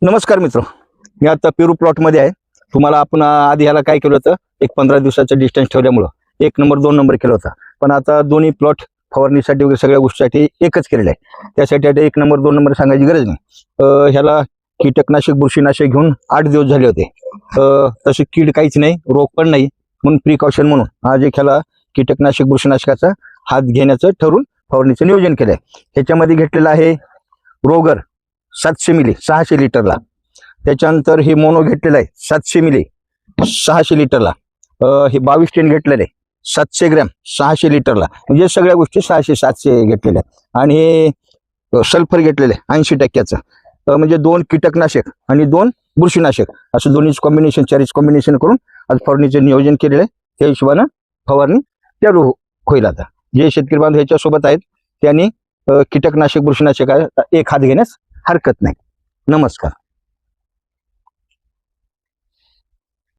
नमस्कार मित्र, मी आता पेरू प्लॉटमध्ये आहे. तुम्हाला आपण आधी ह्याला काय केलं होतं, एक 15 दिवसाचं डिस्टन्स ठेवल्यामुळं 1 नंबर 2 नंबर केला होता. पण आता दोन्ही प्लॉट फवारणीसाठी वगैरे सगळ्या गोष्टीसाठी एकच केलेलं आहे. त्यासाठी आता 1 नंबर 2 नंबर सांगायची गरज नाही. ह्याला कीटकनाशक बुरशीनाशक घेऊन 8 दिवस झाले होते. तसे कीड काहीच नाही, रोग पण नाही, म्हणून प्रिकॉशन म्हणून आज एक ह्याला कीटकनाशक बुरशीनाशकाचा हात घेण्याचं ठरवून फवारणीचं नियोजन केलंय. ह्याच्यामध्ये घेतलेलं आहे रोगर 700 मिली 600 लिटरला. त्याच्यानंतर हे मोनो घेतलेलं आहे 700 मिली 600 लिटरला. हे 22 टेन घेतलेलं आहे 700 ग्रॅम 600 लिटरला. म्हणजे सगळ्या गोष्टी 600-700 घेतलेल्या आहेत. आणि हे सल्फर घेतलेलं आहे 80%. म्हणजे 2 कीटकनाशक आणि 2 बुरशीनाशक असं दोन्ही कॉम्बिनेशन 4 कॉम्बिनेशन करून आज फवारणीचं नियोजन केलेलं आहे. त्या हिशोबानं फवारणी चालू होईल. आता जे शेतकरी बांधव ह्याच्यासोबत आहेत त्यांनी कीटकनाशक बुरशीनाशक एक हात घेण्यास हरकत नाही. नमस्कार.